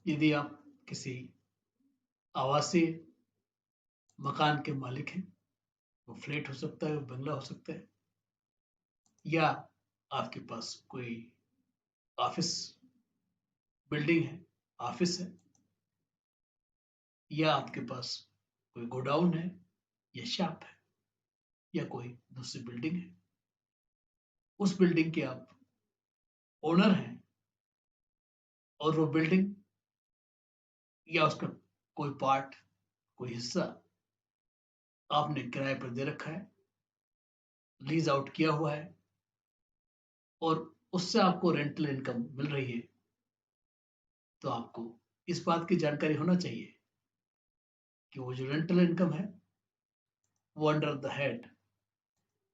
यदि आप किसी आवासीय मकान के मालिक हैं, वो फ्लैट हो सकता है, वो बंगला हो सकता है, या आपके पास कोई ऑफिस बिल्डिंग है, ऑफिस है, या आपके पास कोई गोडाउन है या शॉप है या कोई दूसरी बिल्डिंग है, उस बिल्डिंग के आप ओनर हैं और वो बिल्डिंग या उसका कोई पार्ट, कोई हिस्सा आपने किराए पर दे रखा है, लीज आउट किया हुआ है और उससे आपको रेंटल इनकम मिल रही है, तो आपको इस बात की जानकारी होना चाहिए कि वो जो रेंटल इनकम है वो under the head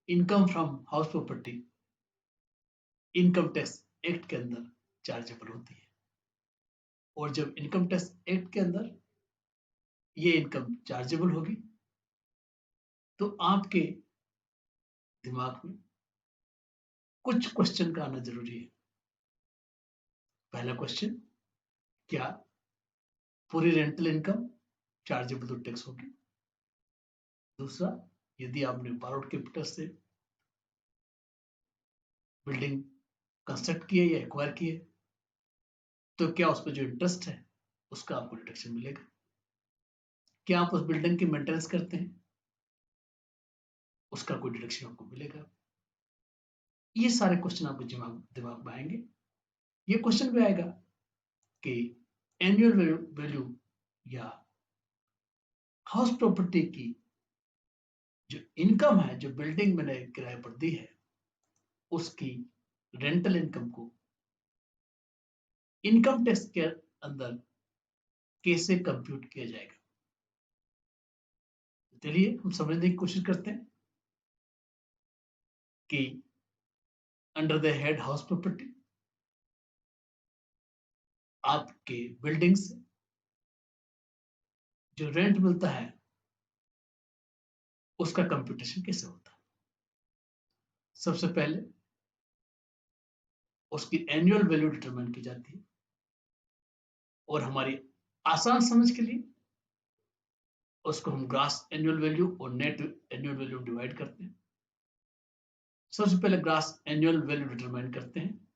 income from house property income tax act के अंदर चार्जेबल होती है। और जब इनकम टैक्स एक्ट के अंदर ये इनकम चार्जेबल होगी तो आपके दिमाग में कुछ क्वेश्चन का आना जरूरी है। पहला क्वेश्चन, क्या पूरी rental income chargeable to tax होगी? दूसरा, यदि आपने बारोड कैपिटल से बिल्डिंग कंस्ट्रक्ट की है या एक्वायर की है तो क्या उस पर जो इंटरेस्ट है उसका आपको डिडक्शन मिलेगा? क्या आप उस बिल्डिंग की मेंटेनेंस करते हैं, उसका कोई डिडक्शन आपको मिलेगा? ये सारे क्वेश्चन आपके दिमाग दिमाग में आएंगे। ये क्वेश्चन भी आएगा कि एनुअल वैल्यू या हाउस प्रॉपर्टी की जो इनकम है, जो बिल्डिंग मैंने किराए पर दी है, उसकी रेंटल इनकम को इनकम टैक्स के अंदर कैसे कंप्यूट किया जाएगा? चलिए हम समझने की कोशिश करते हैं कि under the head house property आपके बिल्डिंग से जो रेंट मिलता है उसका कंप्यूटेशन कैसे होता है। सबसे पहले उसकी एनुअल वैल्यू डिटरमाइन की जाती है और हमारी आसान समझ के लिए उसको हम ग्रास एनुअल वैल्यू और नेट एनुअल वैल्यू डिवाइड करते हैं। सबसे पहले ग्रास एनुअल वैल्यू डिटरमाइन करते हैं,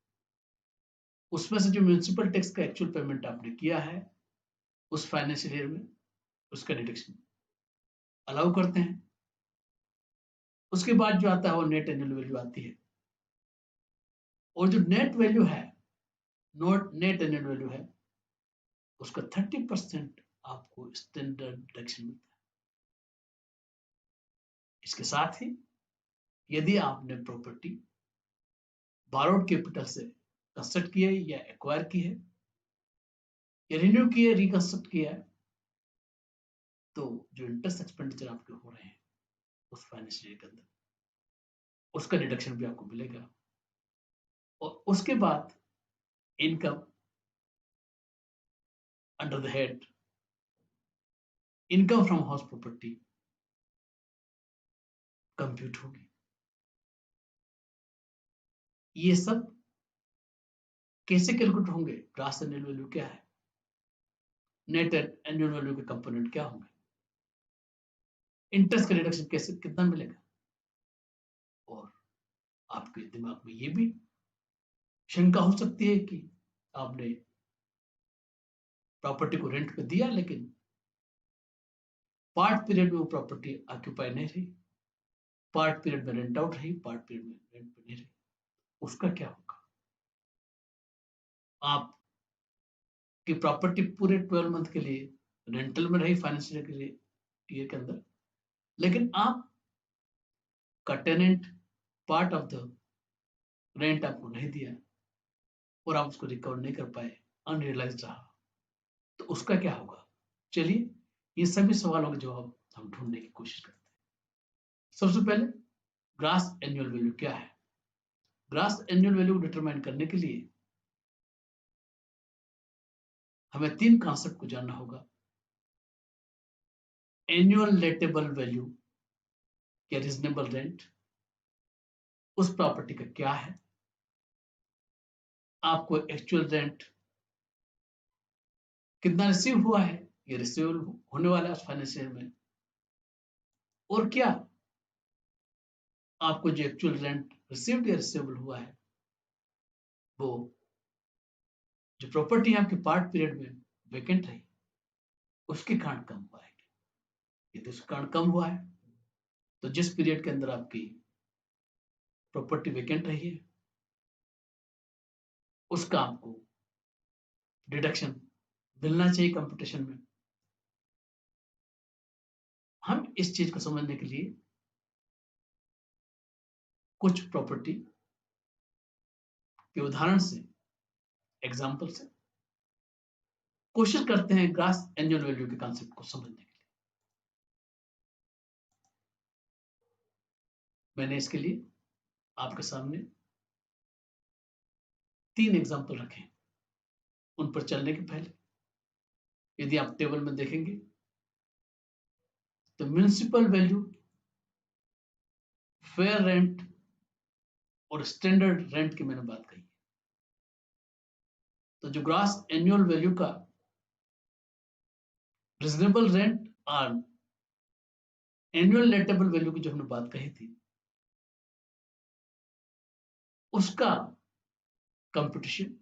उसमें से जो म्यूनिसिपल टैक्स का एक्चुअल पेमेंट आपने किया है उस फाइनेंशियल ईयर में उसका डिडक्शन अलाउ करते हैं। उसके बाद जो आता है वो नेट एनुअल वैल्यू आती है और जो नेट वैल्यू है, नोट नेट एनुअल वैल्यू है, उसका 30% आपको स्टैंडर्ड डिडक्शन मिलता है। इसके साथ ही यदि आपने प्रॉपर्टी बारोड कैपिटल से कंस्ट्रक्ट की है या एक्वायर की है या रिन्यू की है, रिकंस्ट्रक्ट किया है, तो जो इंटरेस्ट एक्सपेंडिचर आपके हो रहे हैं उस फाइनेंशियल ईयर के अंदर उसका डिडक्शन भी आपको मिलेगा। और उसके बाद income under the head income from house property compute होगी। ये सब कैसे कैलकुलेट होंगे? ग्रास एनुअल वैल्यू क्या है, नेट एनुअल वैल्यू के कंपोनेंट क्या होंगे, इंटरेस्ट का रिडक्शन कैसे कितना मिलेगा, और आपके दिमाग में ये भी शंका हो सकती है कि आपने प्रॉपर्टी को रेंट पे दिया लेकिन पार्ट पीरियड में वो प्रॉपर्टी ऑक्यूपाई नहीं रही, पार्ट पीरियड में रेंट आउट रही, पार्ट पीरियड में रेंट पे नहीं रही, उसका क्या होगा? आपकी प्रॉपर्टी पूरे 12 मंथ के लिए रेंटल में रही फाइनेंशियल के लिए ईयर के अंदर, लेकिन आप का tenant part of the rent आपको नहीं दिया और आप उसको रिकवर नहीं कर पाए, अनरियलाइज रहा, तो उसका क्या होगा? चलिए ये सभी सवालों के जवाब हम ढूंढने की कोशिश करते हैं। सबसे पहले ग्रास एनुअल वैल्यू क्या है? ग्रास एनुअल वैल्यू डिटरमाइन करने के लिए हमें 3 कॉन्सेप्ट को जानना होगा। एनुअल लेटेबल वैल्यू या रीजनेबल रेंट उस प्रॉपर्टी का क्या है, आपको एक्चुअल रेंट कितना रिसीव हुआ है, ये रिसीवेबल होने वाला है उस फाइनेंशियल में, और क्या आपको जो एक्चुअल रेंट रिसीव्ड या रिसीवेबल हुआ है वो जो प्रॉपर्टी आपके पार्ट पीरियड में वेकेंट रही उसके कारण कम हुआ है। यदि उसके कारण कम हुआ है तो जिस पीरियड के अंदर आपकी प्रॉपर्टी वेकेंट रही है उसका आपको डिडक्शन मिलना चाहिए कंप्यूटेशन में। हम इस चीज को समझने के लिए कुछ प्रॉपर्टी के उदाहरण से, एग्जाम्पल से कोशिश करते हैं ग्रॉस एनुअल वैल्यू के कॉन्सेप्ट को समझने के लिए। मैंने इसके लिए आपके सामने 3 एग्जाम्पल रखे। उन पर चलने के पहले यदि आप टेबल में देखेंगे तो म्युनिसिपल वैल्यू, फेयर रेंट और स्टैंडर्ड रेंट की मैंने बात कही। तो जो ग्रॉस एनुअल वैल्यू का रिजनेबल रेंट और एनुअल लेटेबल वैल्यू की जो हमने बात कही थी उसका कंप्यूटेशन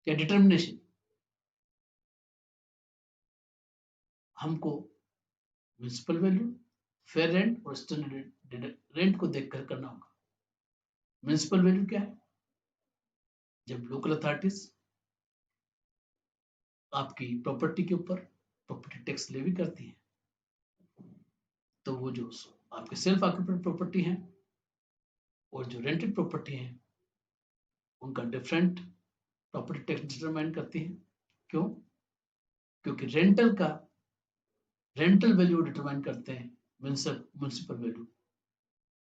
या डिटर्मिनेशन हमको म्युनिसिपल वैल्यू, फेयर रेंट और स्टैंडर्ड रेंट को देखकर करना होगा। म्युनिसिपल वैल्यू क्या है? जब लोकल अथॉरिटीज आपकी प्रॉपर्टी के ऊपर प्रॉपर्टी टैक्स लेवी करती है तो वो जो आपके सेल्फ ऑक्यूपेंट प्रॉपर्टी है और जो रेंटेड प्रॉपर्टी है उनका डिफरेंट प्रॉपर्टी टैक्स डिटरमाइन करती है। क्यों? क्योंकि रेंटल वैल्यू डिटरमाइन करते हैं म्युनिसिपल वैल्यू।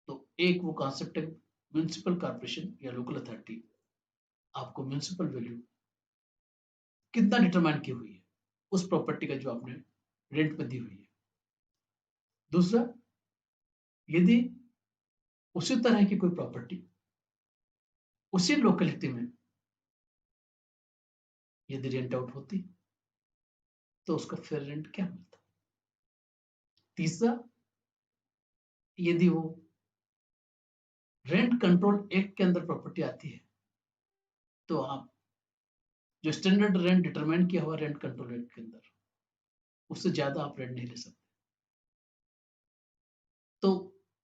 तो एक वो कॉन्सेप्ट है म्युनिसिपल कॉर्पोरेशन या लोकल अथॉरिटी आपको म्युनिसिपल वैल्यू कितना डिटरमाइन की हुई है उस प्रॉपर्टी का जो आपने रेंट पे दी हुई है। दूसरा, यदि उसी तरह की कोई प्रॉपर्टी उसी लोकेलिटी में यदि रेंट आउट होती तो उसका फेयर रेंट क्या मिलता। तीसरा, यदि वो रेंट कंट्रोल एक्ट के अंदर प्रॉपर्टी आती है तो आप जो स्टैंडर्ड रेंट डिटरमाइन किया हुआ रेंट कंट्रोल एक्ट के अंदर उससे ज्यादा आप रेंट नहीं ले सकते। तो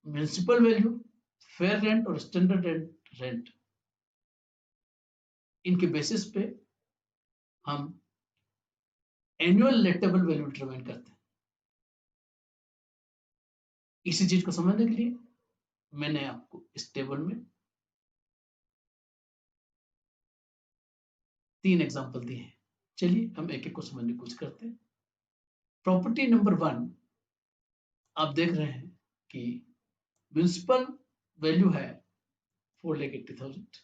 म्युनिसिपल वैल्यू, फेयर रेंट और स्टैंडर्ड रेंट इनके बेसिस पे हम एनुअल लेटेबल वैल्यू डिटरमाइन करते हैं। इसी चीज को समझने के लिए मैंने आपको इस टेबल में 3 एग्जांपल दिए हैं। चलिए हम एक एक को समझने की कोशिश करते हैं। प्रॉपर्टी नंबर 1 आप देख रहे हैं कि म्युनिसिपल वैल्यू है 4,80,000।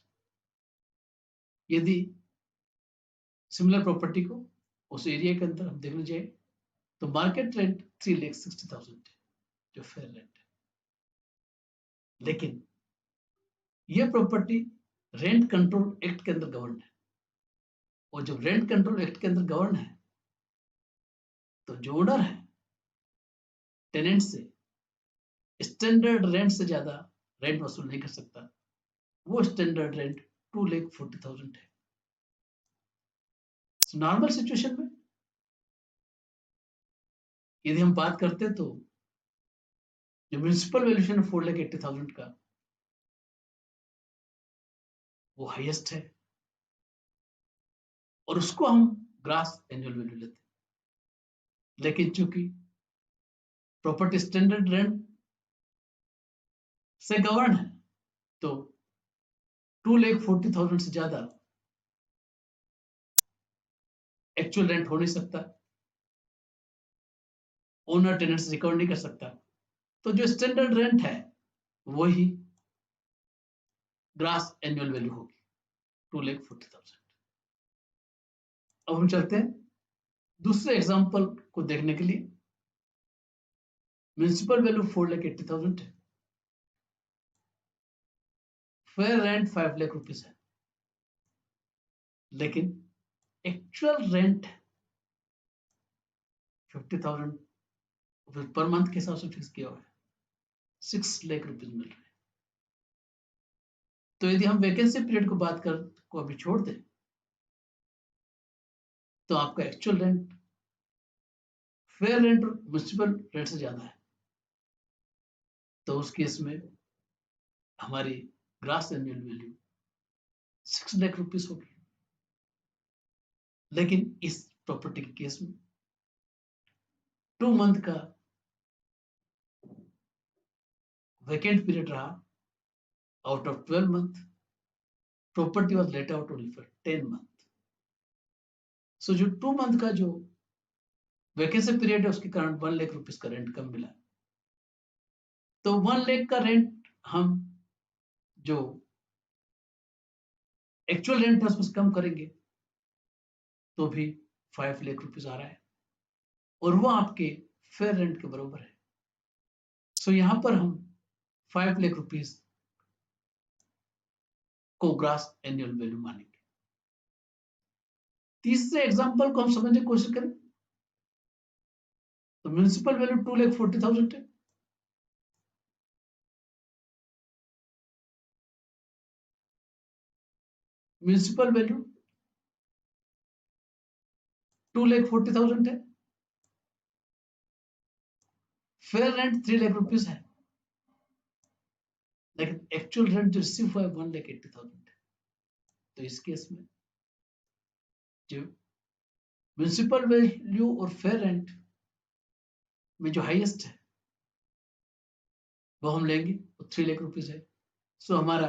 यदि सिमिलर प्रॉपर्टी को उस एरिया के अंदर हम देखने जाए तो मार्केट रेंट 3,60,000 जो फेयर रेंट है। लेकिन यह प्रॉपर्टी रेंट कंट्रोल एक्ट के अंदर गवर्न है और जब रेंट कंट्रोल एक्ट के अंदर गवर्न है तो जो ओनर है टेनेंट से स्टैंडर्ड रेंट से ज्यादा रेंट वसूल नहीं कर सकता। वो स्टैंडर्ड रेंट 2,40,000 है। नॉर्मल सिचुएशन में यदि हम बात करते तो जो म्युनिसिपल वैल्यूएशन है 4,80,000 का वो हाईएस्ट है और उसको हम ग्रॉस एनुअल वैल्यू लेते हैं। लेकिन चूंकि प्रॉपर्टी स्टैंडर्ड रेंट से गवर्न है तो 2,40,000 से ज्यादा एक्चुअल रेंट हो नहीं सकता, ओनर टेनेंट से रिकवर नहीं कर सकता। तो जो स्टैंडर्ड रेंट है वही ग्रॉस एनुअल वैल्यू होगी 2,40,000। अब हम चलते हैं दूसरे एग्जांपल को देखने के लिए। म्युनिसिपल वैल्यू 4,80,000 है, फेयर रेंट 5 लाख रुपीज है। लेकिन एक्चुअल रेंट 50,000 पर मंथ के हिसाब से फिक्स किया हुआ है, 6 लाख रुपीज मिल रहे हैं। तो यदि हम वैकेंसी पीरियड को बात कर को अभी छोड़ दें तो आपका एक्चुअल रेंट फेयर रेंट और म्युनिसिपल रेंट से ज्यादा है, तो उस केस में हमारी grass annual value 6 lakh rupees होगी। लेकिन इस प्रॉपर्टी के केस में 2 मंथ का वैकेंट पीरियड रहा out of 12 month, property was let out only for 10 month. So जो 2 मंथ का जो वैकेंसी पीरियड है उसके कारण 1 लाख रुपीज का रेंट कम मिला। तो 1 लाख का रेंट हम जो एक्चुअल रेंट है उसमें से कम करेंगे तो भी 5 लाख रुपीज आ रहा है और वो आपके फेयर रेंट के बराबर है। सो यहां पर हम 5 लाख रुपीज को ग्रास एनुअल वैल्यू मानेंगे। तीसरे एग्जांपल को हम समझने की कोशिश करें तो म्युनिसिपल वैल्यू 2,40,000 है। म्युनिसिपल वैल्यू 2,40,000 है। फेयर रेंट 3 लाख रुपीज है, लेकिन एक्चुअल रेंट जो रिसीव हुआ है 1,80,000 है। तो इस केस में जो म्युनिसिपल वैल्यू और फेयर रेंट में जो हाईएस्ट है वो हम लेंगे, वो 3 लाख रुपीज है। सो हमारा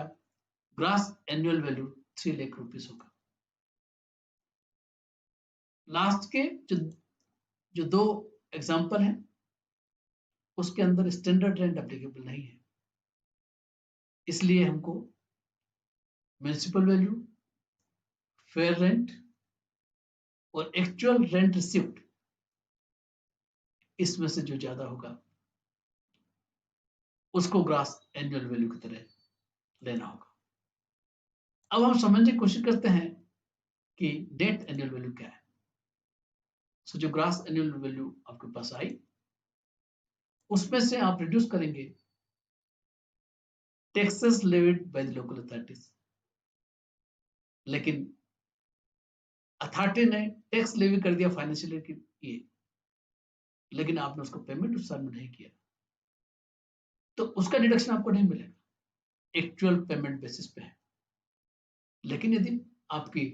grass annual value 3 lakh rupees होगा। लास्ट के जो 2 एग्जांपल हैं उसके अंदर स्टैंडर्ड रेंट एप्लीकेबल नहीं है, इसलिए हमको म्युनिसिपल वैल्यू, फेयर रेंट और एक्चुअल रेंट रिसिप्ट इसमें से जो ज्यादा होगा उसको ग्रास एनुअल वैल्यू की तरह लेना होगा। अब हम समझने की कोशिश करते हैं कि नेट एनुअल वैल्यू क्या है। सो जो ग्रास एनुअल वैल्यू आपके पास आई उसमें से आप रिड्यूस करेंगे taxes levied by the local authorities, लेकिन अथॉरिटी ने टैक्स लेवी कर दिया फाइनेंशियल ईयर के लिए, लेकिन आपने उसको पेमेंट उस साल में नहीं किया तो उसका डिडक्शन आपको नहीं मिलेगा, एक्चुअल पेमेंट बेसिस पे है। लेकिन यदि आपकी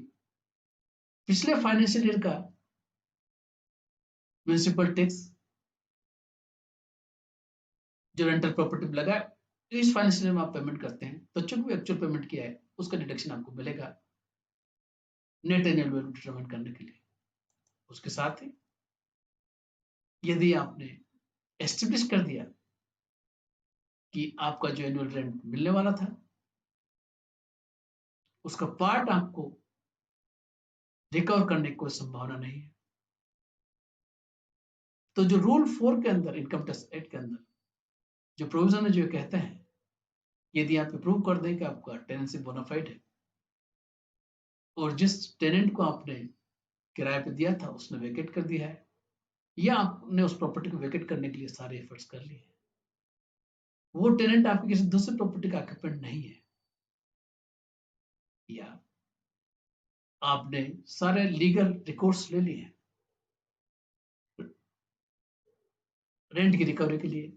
पिछले फाइनेंशियल ईयर का म्युनिसिपल टैक्स जो रेंटल प्रॉपर्टी में लगा इस फाइनेंशियल ईयर में आप पेमेंट करते हैं तो चूंकि एक्चुअल पेमेंट किया है उसका डिडक्शन आपको मिलेगा नेट एनुअल वैल्यू डिटरमाइन करने के लिए। उसके साथ ही यदि आपने एस्टेब्लिश कर दिया कि आपका जो एनुअल रेंट मिलने वाला था उसका पार्ट आपको रिकवर करने की कोई संभावना नहीं है, तो जो रूल 4 के अंदर इनकम टैक्स एक्ट के अंदर जो प्रोविजन है जो कहते हैं यदि आप प्रूव कर दें कि आपका टेनेंसी बोनाफाइड है और जिस टेनेंट को आपने किराए पे दिया था उसने वेकेट कर दिया है या आपने उस प्रॉपर्टी को वेकेट करने के लिए सारे एफर्ट्स कर लिए हैं, वो टेनेंट आपकी किसी दूसरी प्रॉपर्टी का ऑक्यूपेंट नहीं है, या आपने सारे लीगल रिकॉर्ड्स ले लिए हैं रेंट की रिकवरी के लिए,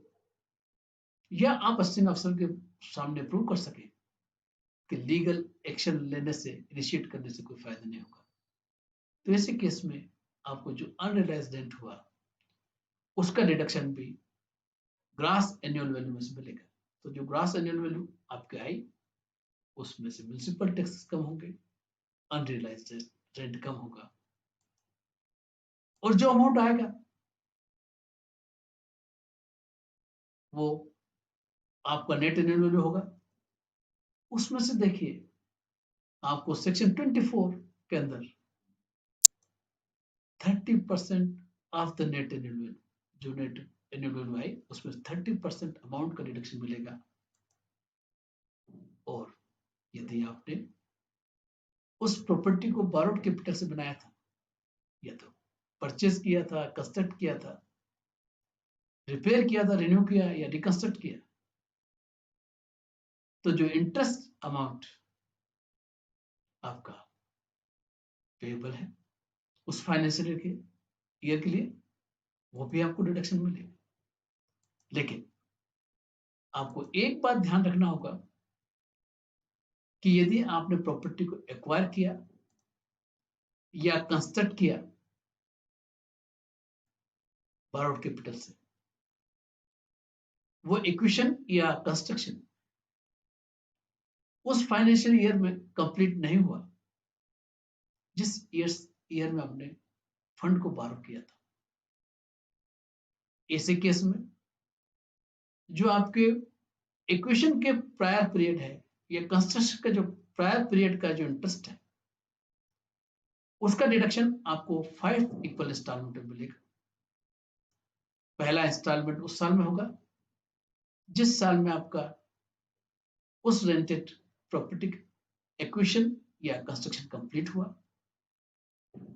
या आप असिस्टिंग अफसर के सामने प्रूव कर सके कि लीगल एक्शन लेने से इनिशिएट करने से कोई फायदा नहीं होगा, तो ऐसे केस में आपको जो अनरियलाइज्ड रेंट हुआ उसका डिडक्शन भी ग्रास एनुअल वैल्यू में से मिलेगा। तो जो ग्रास एनुअल वैल्यू आपके आई उसमें से म्युनिसिपल टैक्स कम होंगे, अनरियलाइज्ड रेंट कम होगा और जो अमाउंट आएगा वो आपका नेट एनुअल वैल्यू होगा। उसमें से देखिए आपको सेक्शन 24 के अंदर 30% of the net annual value, जो नेट एनुअल वैल्यू आई उसमें 30% अमाउंट का डिडक्शन मिलेगा। और यदि आपने उस प्रॉपर्टी को बारोड कैपिटल से बनाया था या तो परचेज किया था, कंस्ट्रक्ट किया था, रिपेयर किया था, रिन्यू किया या रिकंस्ट्रक्ट किया, तो जो इंटरेस्ट अमाउंट आपका पेएबल है उस फाइनेंशियल ईयर के लिए, वो भी आपको डिडक्शन मिलेगा। लेकिन आपको एक बात ध्यान रखना होगा कि यदि आपने प्रॉपर्टी को एक्वायर किया या कंस्ट्रक्ट किया बोरोड कैपिटल से, वो एक्विजिशन या कंस्ट्रक्शन उस फाइनेंशियल ईयर में कंप्लीट नहीं हुआ जिस ईयर में आपने फंड को बारो किया था। ऐसे केस में जो आपके इक्वेशन के प्रायर पीरियड है या कंस्ट्रक्शन का जो प्रायर पीरियड का जो इंटरेस्ट है, उसका डिडक्शन आपको 5 इक्वल इंस्टॉलमेंट में मिलेगा। पहला इंस्टॉलमेंट उस साल में होगा जिस साल में आपका उस रेंटेड प्रॉपर्टी एक्विजिशन या कंस्ट्रक्शन कंप्लीट हुआ,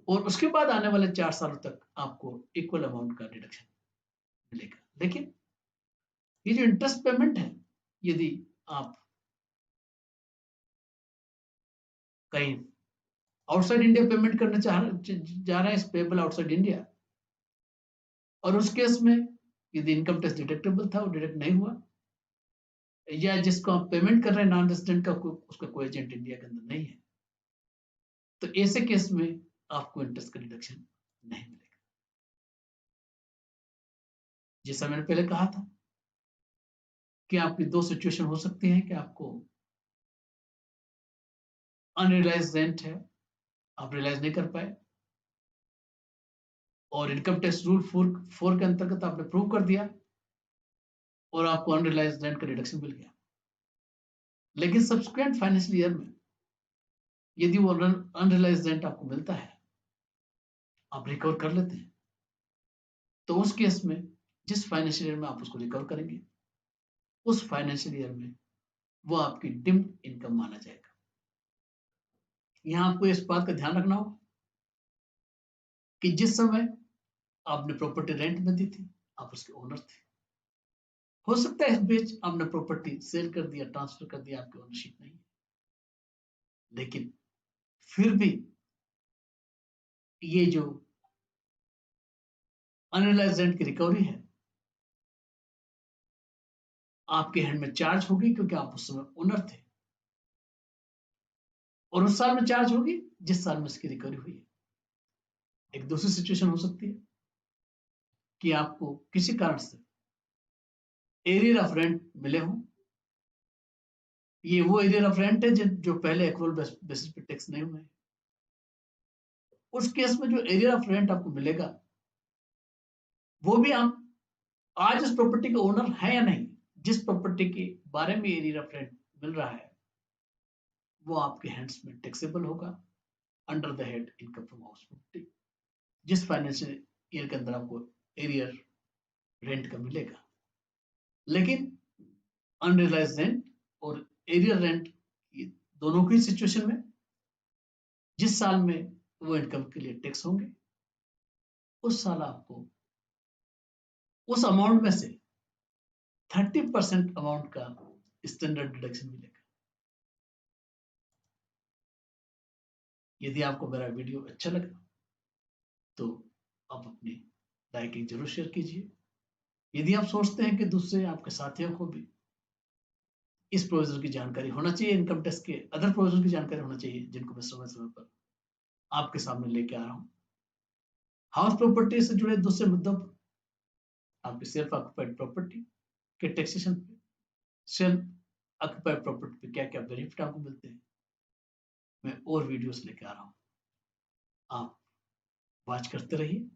और उसके बाद आने वाले 4 सालों तक आपको इक्वल अमाउंट का डिडक्शन मिलेगा। लेकिन ये जो इंटरेस्ट पेमेंट है, यदि आप कहीं आउटसाइड इंडिया पेमेंट करने जा रहे हैं, पेबल आउटसाइड इंडिया, और उस केस में यदि इनकम टैक्स डिडक्टेबल था वो डिडक्ट नहीं हुआ, या जिसको आप पेमेंट कर रहे हैं नॉन रेजिडेंट का उसका कोई एजेंट इंडिया के अंदर नहीं है, तो ऐसे केस में आपको इंटरेस्ट का डिडक्शन नहीं मिलेगा। जैसा मैंने पहले कहा था कि आपकी दो सिचुएशन हो सकती हैं कि आपको अनरियलाइज्ड रेंट है, आप रियलाइज नहीं कर पाए, और इनकम टैक्स रूल 4 के अंतर्गत आपने प्रूव कर दिया और आपको अनरियलाइज्ड रेंट का डिडक्शन मिल गया। लेकिन सब्सिक्वेंट फाइनेंशियल ईयर में यदि वो अनरियलाइज्ड रेंट आपको मिलता है, आप रिकवर कर लेते हैं, तो उस केस में जिस फाइनेंशियल ईयर में आप उसको रिकवर करेंगे, उस फाइनेंशियल ईयर में वो आपकी डिम्ड इनकम माना जाएगा। यहां आपको इस बात का ध्यान रखना होगा कि जिस समय आपने प्रॉपर्टी रेंट में दी थी, आप उसके ओनर थे। हो सकता है इस बीच आपने प्रॉपर्टी सेल कर दिया, ट्रांसफर कर दिया, आपकी ओनरशिप नहीं है, लेकिन फिर भी ये जो अनरियलाइज्ड रेंट की रिकवरी है आपके हैंड में चार्ज होगी, क्योंकि आप उस समय ओनर थे, और उस साल में चार्ज होगी जिस साल में इसकी रिकवरी हुई है। एक दूसरी सिचुएशन हो सकती है कि आपको किसी कारण से एरियर ऑफ रेंट मिले हों, ये वो एरियर ऑफ रेंट है जो पहले एक्रूअल बेसिस पे टैक्स नहीं हुए। उस केस में जो एरियर ऑफ रेंट आपको मिलेगा, वो भी आप आज उस प्रॉपर्टी के ओनर है या नहीं, जिस प्रॉपर्टी के बारे में एरियर ऑफ रेंट मिल रहा है, वो आपके हैंड्स में टैक्सेबल होगा under the head income from house property, जिस फाइनेंशियल ईयर के अंदर आपको एरियर रेंट का मिलेगा। लेकिन अनरियलाइज्ड रेंट और एरियर रेंट दोनों की सिचुएशन में जिस साल में वो इनकम के लिए टैक्स होंगे, उस साल आपको उस अमाउंट में से 30% अमाउंट का स्टैंडर्ड डिडक्शन मिलेगा। यदि आपको मेरा वीडियो अच्छा लगा तो आप अपनी लाइकिंग जरूर शेयर कीजिए। यदि आप सोचते हैं कि दूसरे आपके साथियों को भी इस प्रोविजन की जानकारी होना चाहिए, इनकम टैक्स के अदर प्रोविजन की जानकारी होना चाहिए, जिनको मैं समय समय पर आपके सामने लेके आ रहा हूँ, हाउस प्रॉपर्टी से जुड़े दूसरे मुद्दों पर, आपकी सेल्फ ऑक्युपाइड प्रॉपर्टी के टैक्सेशन पे, सेल्फ ऑक्युपाइड प्रॉपर्टी पे क्या क्या बेनिफिट आपको मिलते हैं, मैं और वीडियोस लेके आ रहा हूँ। आप वॉच करते रहिए।